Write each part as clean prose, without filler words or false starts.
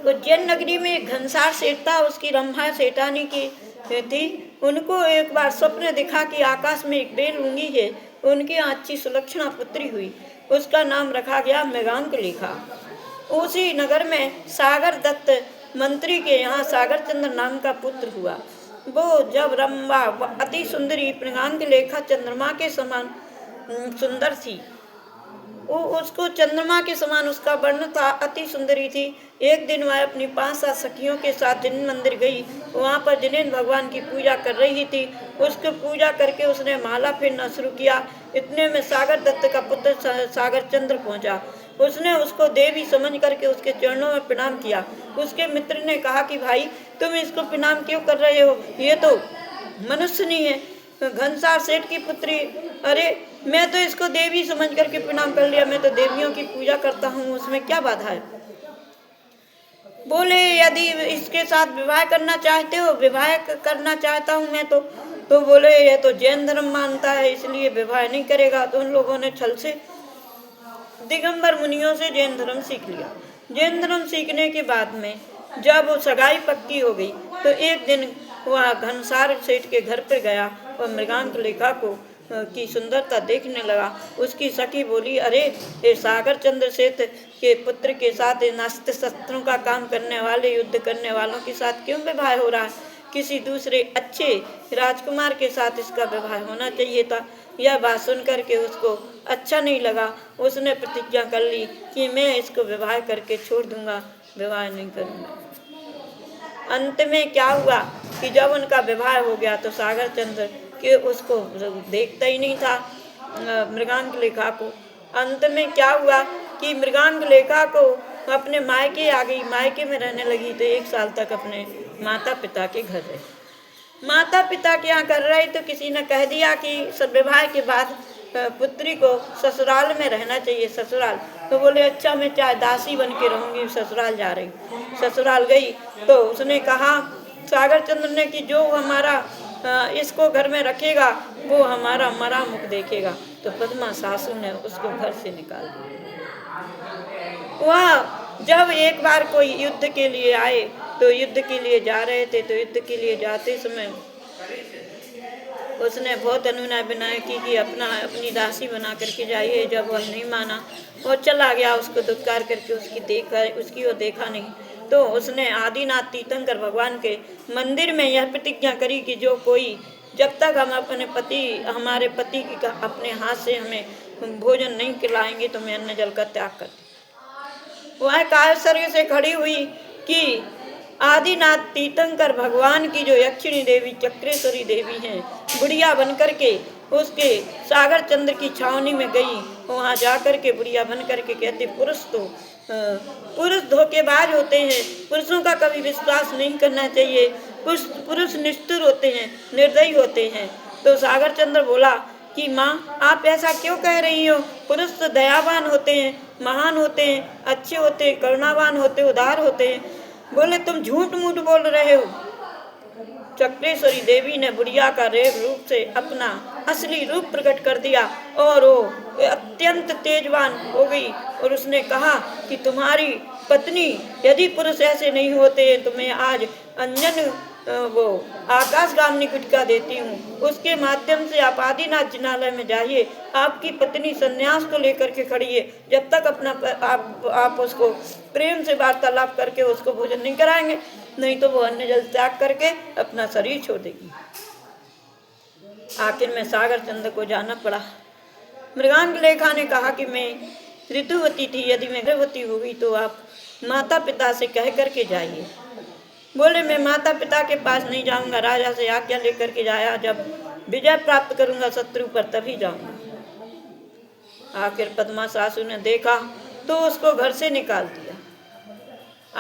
उज्जैन नगरी में एक घनसार सेठ था, उसकी रंभा सेठानी की थी। उनको एक बार स्वप्न दिखा कि आकाश में एक बेल उंगी है। उनकी अच्छी सुलक्षणा पुत्री हुई, उसका नाम रखा गया मृगांकलेखा। उसी नगर में सागर दत्त मंत्री के यहाँ सागर चंद्र नाम का पुत्र हुआ। वो जब रंभा अति सुंदरी मृगांकलेखा चंद्रमा के समान सुंदर थी, वो उसको चंद्रमा के समान उसका वर्ण था, अति सुंदरी थी। एक दिन वह अपनी 5-7 सखियों के साथ जिन मंदिर गई, वहाँ पर जिनेंद्र भगवान की पूजा कर रही थी। उसको पूजा करके उसने माला फेरना शुरू किया। इतने में सागर दत्त का पुत्र सागर चंद्र पहुँचा। उसने उसको देवी समझ करके उसके चरणों में प्रणाम किया। उसके मित्र ने कहा कि भाई तुम इसको प्रणाम क्यों कर रहे हो, ये तो मनुष्य नहीं है, घनसार सेठ की पुत्री। अरे मैं तो इसको देवी समझ करके प्रणाम कर लिया, मैं तो देवियों की पूजा करता हूँ, उसमें क्या बाधा है। बोले यदि इसके साथ विवाह करना चाहते हो, विवाह करना चाहता हूँ मैं तो बोले ये तो जैन धर्म मानता है, इसलिए विवाह नहीं करेगा। तो उन लोगों ने छल से दिगंबर मुनियों से जैन धर्म सीख लिया। जैन धर्म सीखने के बाद में जब वो सगाई पक्की हो गई, तो एक दिन वह घनसार सेठ के घर पर गया और मृगांकलेखा को की सुंदरता देखने लगा। उसकी सखी बोली, अरे ये सागर चंद्र सेठ के पुत्र के साथ नास्त्र शस्त्रों का काम करने वाले, युद्ध करने वालों के साथ क्यों विवाह हो रहा है, किसी दूसरे अच्छे राजकुमार के साथ इसका विवाह होना चाहिए था। यह बात सुन करके उसको अच्छा नहीं लगा। उसने प्रतिज्ञा कर ली कि मैं इसको विवाह करके छोड़ दूंगा, विवाह नहीं करूंगा। अंत में क्या हुआ कि जब उनका विवाह हो गया तो सागर चंद्र के उसको देखता ही नहीं था मृगांकलेखा को। अंत में क्या हुआ कि मृगांकलेखा को अपने मायके आ गई, मायके में रहने लगी। तो 1 साल तक अपने माता पिता के घर रही। माता पिता के यहाँ कर रही तो किसी ने कह दिया कि विवाह के बाद पुत्री को ससुराल में रहना चाहिए, ससुराल। तो बोले अच्छा मैं चाहे दासी बन के रहूँगी, ससुराल जा रही। ससुराल गई तो उसने कहा सागर चंद्र ने कि जो हमारा इसको घर में रखेगा वो हमारा मरा मुख देखेगा। तो पद्मा सासू ने उसको घर से निकाल दिया। वह जब एक बार कोई युद्ध के लिए आए, तो युद्ध के लिए जा रहे थे, तो युद्ध के लिए जाते समय उसने बहुत अनुनय विनय की कि अपनी दासी बना करके जाइए। जब वह नहीं माना और चला गया, उसको दुत्कार करके उसकी वो देखा नहीं। तो उसने आदिनाथ तीर्थंकर भगवान के मंदिर में यह प्रतिज्ञा करी कि जो कोई जब तक हम हमारे पति की अपने हाथ से हमें भोजन नहीं खिलाएंगे तो मैं अन्न जल का त्याग करती। वह कायसर्ग से खड़ी हुई कि आदिनाथ तीर्थंकर भगवान की जो यक्षिणी देवी चक्रेश्वरी देवी हैं, बुढ़िया बन करके उसके सागर चंद्र की छावनी में गई। वहाँ जा कर के बुढ़िया बन करके कहते पुरुष धोखेबाज होते हैं, पुरुषों का कभी विश्वास नहीं करना चाहिए, पुरुष निष्ठुर होते हैं, निर्दयी होते हैं। तो सागर चंद्र बोला कि माँ आप ऐसा क्यों कह रही हो, पुरुष तो दयावान होते हैं, महान होते हैं, अच्छे होते हैं, करुणावान होते, उदार होते हैं। बोले तुम झूठ मूठ बोल रहे हो। चक्रेश्वरी देवी ने बुढ़िया का रेप रूप से अपना असली रूप प्रकट कर दिया और वो अत्यंत तेजवान हो गई। और उसने कहा कि तुम्हारी पत्नी यदि पुरुष ऐसे नहीं होते तो मैं आज अंजन वो आकाशगामिनी गुटका देती हूँ, उसके माध्यम से आप आदिनाथ जिनालय में जाइए। आपकी पत्नी संन्यास को लेकर के खड़ी है, जब तक आप उसको प्रेम से वार्तालाप करके उसको भोजन नहीं कराएंगे, नहीं तो वो अन्न जल त्याग करके अपना शरीर छोड़ देगी। आखिर में सागर चंद्र को जाना पड़ा। मृगांकलेखा ने कहा कि मैं ऋतुवती थी, यदि मैं गर्भवती हो गई तो आप माता पिता से कह करके जाइए। बोले मैं माता पिता के पास नहीं जाऊंगा, राजा से आज्ञा लेकर के जाया, जब विजय प्राप्त करूंगा शत्रु पर तभी जाऊंगा। आखिर पद्मा सासू ने देखा तो उसको घर से निकाल दिया।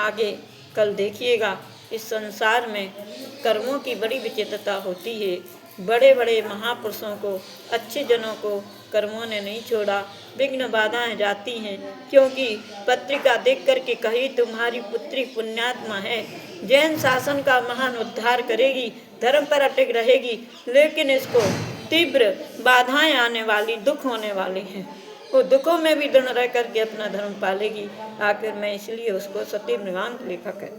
आगे कल देखिएगा, इस संसार में कर्मों की बड़ी विचित्रता होती है। बड़े बड़े महापुरुषों को, अच्छे जनों को कर्मों ने नहीं छोड़ा, विघ्न बाधाएं जाती हैं। क्योंकि पत्रिका देख करके कही तुम्हारी पुत्री पुण्यात्मा है, जैन शासन का महान उद्धार करेगी, धर्म पर अटक रहेगी, लेकिन इसको तीव्र बाधाएं आने वाली, दुख होने वाले हैं। वो दुखों में भी दृढ़ रह करके अपना धर्म पालेगी। आखिर में इसलिए उसको सती मृगांक लेखक है।